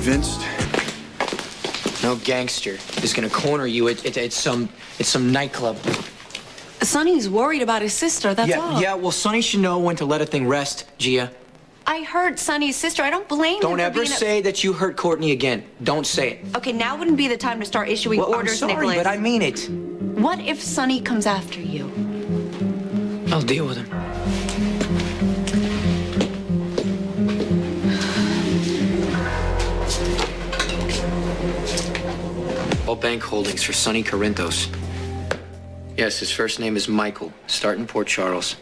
convinced? No gangster is gonna corner you at some nightclub. Sonny's worried about his sister, that's all. Yeah, well, Sonny should know when to let a thing rest, Gia. I hurt Sonny's sister. I don't blame him Don't for ever being say that you hurt Courtney again. Don't say it. Okay, now wouldn't be the time to start issuing Well, orders, I'm sorry, Nikolas. but I mean it. What if Sonny comes after you? I'll deal with him. All bank holdings for Sonny Corinthos. Yes, his first name is Michael. Start in Port Charles.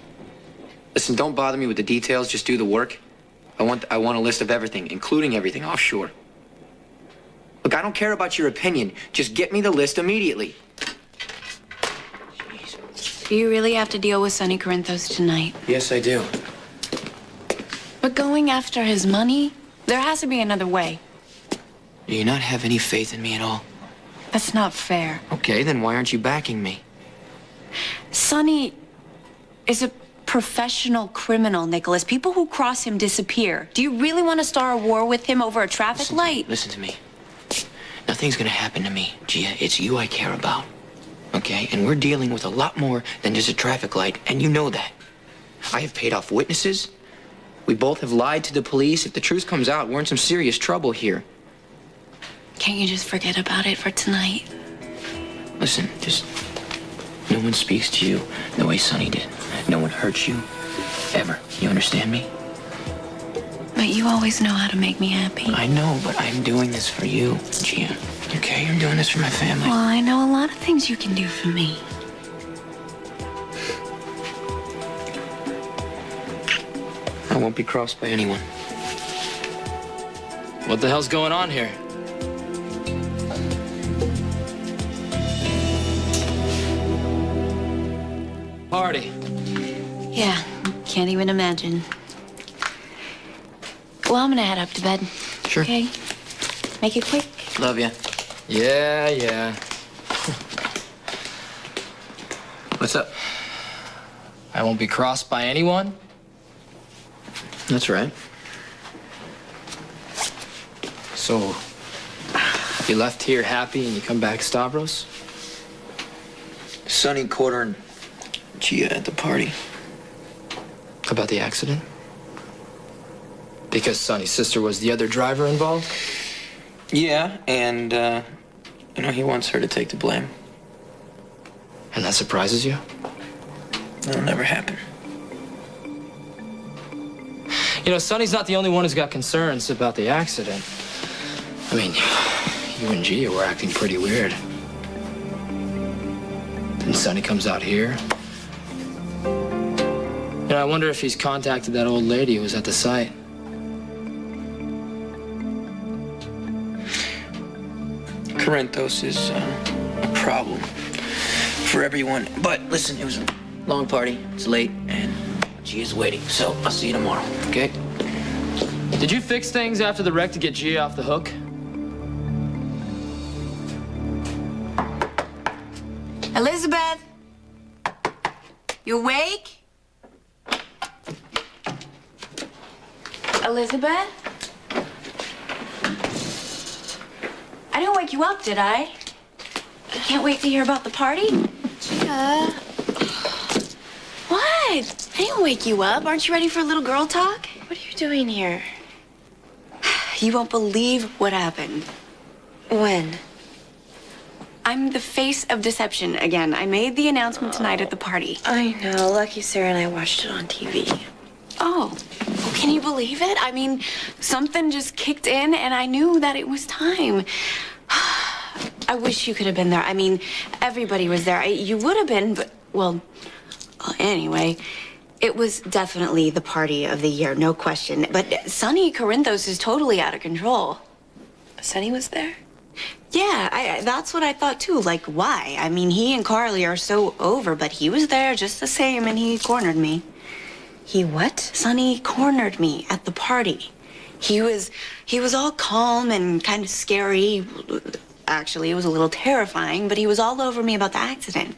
Listen, don't bother me with the details. Just do the work. I want a list of everything, including everything offshore. Look, I don't care about your opinion. Just get me the list immediately. Jeez. Do you really have to deal with Sonny Corinthos tonight? Yes, I do. But going after his money? There has to be another way. Do you not have any faith in me at all? That's not fair. Okay, then why aren't you backing me? Sonny is a professional criminal, Nikolas. People who cross him disappear. Do you really want to start a war with him over a traffic light? Listen to me. Nothing's gonna happen to me, Gia. It's you I care about. Okay? And we're dealing with a lot more than just a traffic light, and you know that. I have paid off witnesses. We both have lied to the police. If the truth comes out, we're in some serious trouble here. Can't you just forget about it for tonight? Listen, just... No one speaks to you the way Sonny did. No one hurts you, ever. You understand me? But you always know how to make me happy. I know, but I'm doing this for you, Gia. Okay? I'm doing this for my family. Well, I know a lot of things you can do for me. I won't be crossed by anyone. What the hell's going on here? Party. Yeah, can't even imagine. Well, I'm gonna head up to bed. Sure. Okay? Make it quick. Love ya. Yeah. What's up? I won't be crossed by anyone? That's right. So, you left here happy and you come back Stavros? Sonny cornered Gia at the party. About the accident? Because Sonny's sister was the other driver involved? Yeah, and, he wants her to take the blame. And that surprises you? That'll never happen. Sonny's not the only one who's got concerns about the accident. I mean, you and Gia were acting pretty weird. Then Sonny comes out here. I wonder if he's contacted that old lady who was at the site. Corinthos is a problem for everyone. But listen, it was a long party. It's late, and Gia's waiting. So I'll see you tomorrow, okay? Did you fix things after the wreck to get Gia off the hook? Elizabeth! You awake? Elizabeth? I didn't wake you up, did I? You can't wait to hear about the party? Gia. What? I didn't wake you up. Aren't you ready for a little girl talk? What are you doing here? You won't believe what happened. When? I'm the face of deception again. I made the announcement tonight at the party. I know. Lucky Sarah and I watched it on TV. Oh, can you believe it? I mean, something just kicked in and I knew that it was time. I wish you could have been there. I mean, everybody was there. You would have been, but, well, anyway, it was definitely the party of the year, no question. But Sonny Corinthos is totally out of control. Sonny was there? Yeah, that's what I thought too. Like, why? I mean, he and Carly are so over, but he was there just the same and he cornered me. He what? Sonny cornered me at the party. He was all calm and kind of scary. Actually, it was a little terrifying, but he was all over me about the accident.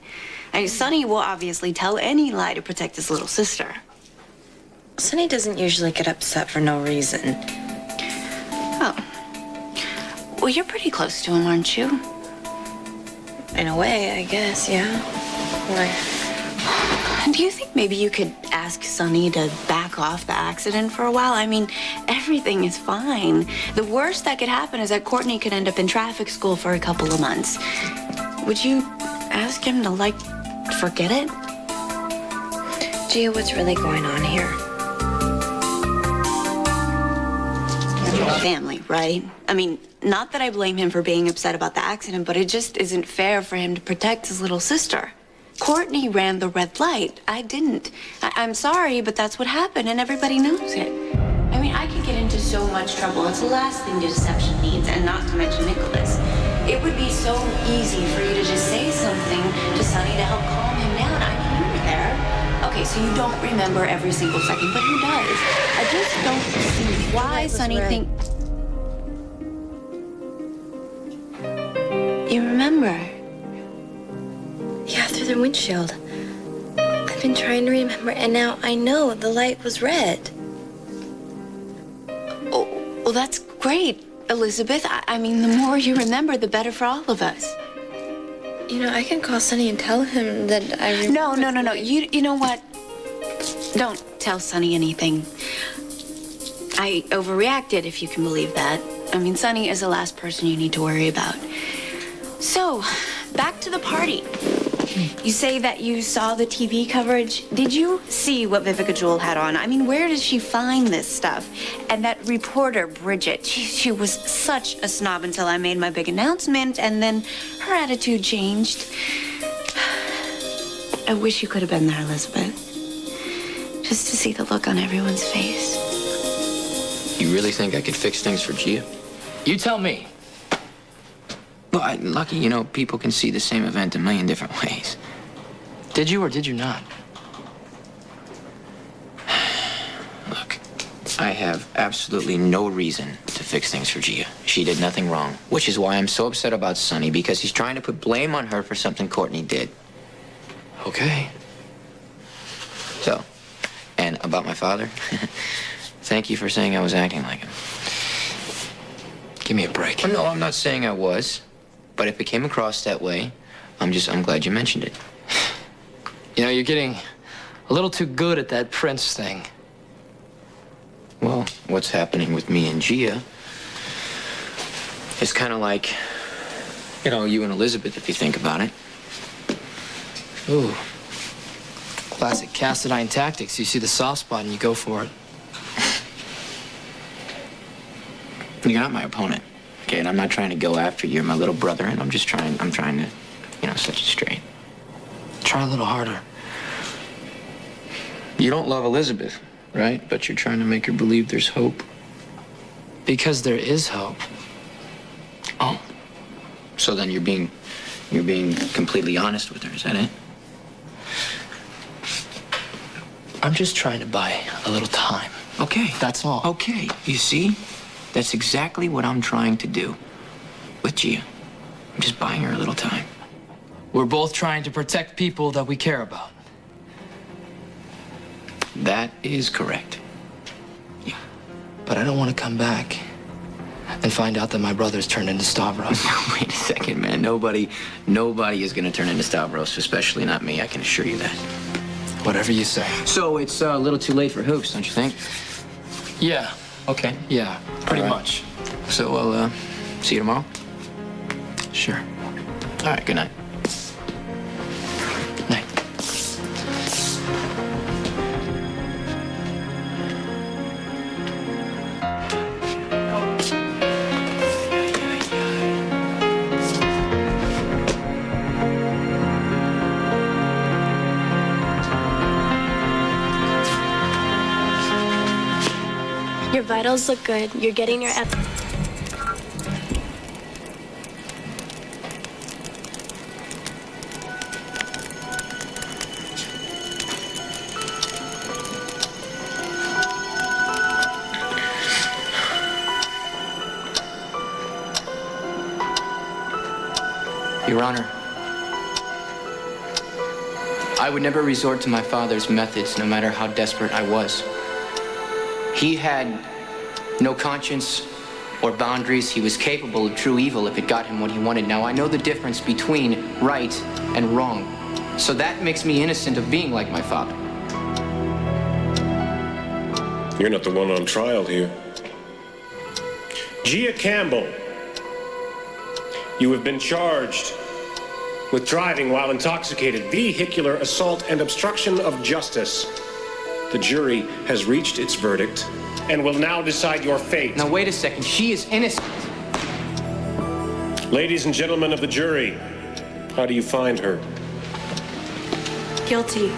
Sonny will obviously tell any lie to protect his little sister. Sonny doesn't usually get upset for no reason. Oh. Well, you're pretty close to him, aren't you? In a way, I guess, yeah. Why? Do you think maybe you could ask Sonny to back off the accident for a while? I mean, everything is fine. The worst that could happen is that Courtney could end up in traffic school for a couple of months. Would you ask him to, like, forget it? Gia, what's really going on here? Family, right? I mean, not that I blame him for being upset about the accident, but it just isn't fair for him to protect his little sister. Courtney ran the red light. I didn't. I'm sorry, but that's what happened, and everybody knows it. I mean, I could get into so much trouble. It's the last thing deception needs, and not to mention Nikolas. It would be so easy for you to just say something to Sonny to help calm him down. I mean, you were there. Okay, so you don't remember every single second, but who does? I just don't see why Sonny thinks... You remember? Yeah, through the windshield. I've been trying to remember, and now I know the light was red. Oh, well, that's great, Elizabeth. I mean, the more you remember, the better for all of us. You know, I can call Sonny and tell him that I remember. No. You know what? Don't tell Sonny anything. I overreacted, if you can believe that. I mean, Sonny is the last person you need to worry about. So, back to the party. You say that you saw the TV coverage. Did you see what Vivica Jewell had on? I mean, where does she find this stuff? And that reporter, Bridget, she was such a snob until I made my big announcement, and then her attitude changed. I wish you could have been there, Elizabeth. Just to see the look on everyone's face. You really think I could fix things for Gia? You tell me. Well, lucky, you know, people can see the same event a million different ways. Did you or did you not? Look, I have absolutely no reason to fix things for Gia. She did nothing wrong, which is why I'm so upset about Sonny, because he's trying to put blame on her for something Courtney did. Okay. So, and about my father, thank you for saying I was acting like him. Give me a break. Oh, no, I'm not saying I was, but if it came across that way, I'm glad you mentioned it. You know, you're getting a little too good at that Prince thing. Well, what's happening with me and Gia is kind of like, you know, you and Elizabeth, if you think about it. Ooh. Classic Cassadine tactics. You see the soft spot and you go for it. You're not my opponent, okay? And I'm not trying to go after you. You're my little brother, and I'm trying to, you know, set you straight. Try a little harder. You don't love Elizabeth, right? But you're trying to make her believe there's hope. Because there is hope. Oh. So then you're being completely honest with her, is that it? I'm just trying to buy a little time. Okay. That's all. Okay. You see? That's exactly what I'm trying to do with Gia. I'm just buying her a little time. We're both trying to protect people that we care about. That is correct. Yeah. But I don't want to come back and find out that my brother's turned into Stavros. Wait a second, man. Nobody is going to turn into Stavros, especially not me. I can assure you that. Whatever you say. So it's a little too late for hoops, don't you think? Yeah. Okay. Yeah, pretty All right. much. So I'll see you tomorrow. Sure. All right. Good night. Night. Your vitals look good. You're getting your Your Honor, I would never resort to my father's methods, no matter how desperate I was. He had no conscience, or boundaries. He was capable of true evil if it got him what he wanted. Now, I know the difference between right and wrong. So that makes me innocent of being like my father. You're not the one on trial here. Gia Campbell, you have been charged with driving while intoxicated, vehicular assault, and obstruction of justice. The jury has reached its verdict and will now decide your fate. Now, wait a second. She is innocent. Ladies and gentlemen of the jury, how do you find her? Guilty.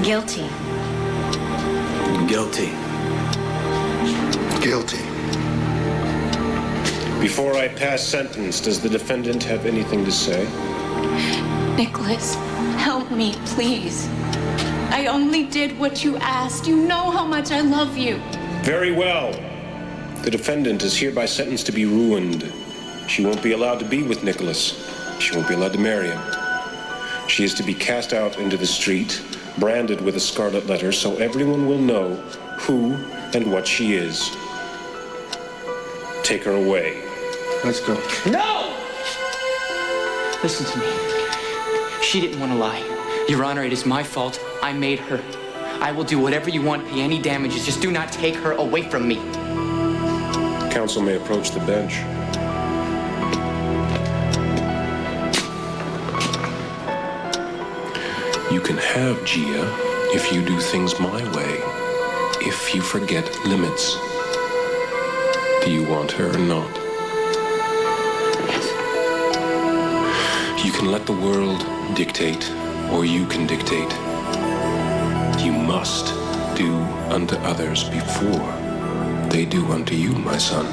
Guilty. Guilty. Guilty. Before I pass sentence, does the defendant have anything to say? Nikolas, help me, please. I only did what you asked. You know how much I love you. Very well. The defendant is hereby sentenced to be ruined. She won't be allowed to be with Nikolas. She won't be allowed to marry him. She is to be cast out into the street, branded with a scarlet letter, so everyone will know who and what she is. Take her away. Let's go. No! Listen to me. She didn't want to lie. Your Honor, it is my fault. I made her. I will do whatever you want, pay any damages. Just do not take her away from me. Counsel may approach the bench. You can have Gia if you do things my way. If you forget limits. Do you want her or not? You can let the world dictate, or you can dictate. You must do unto others before they do unto you, my son.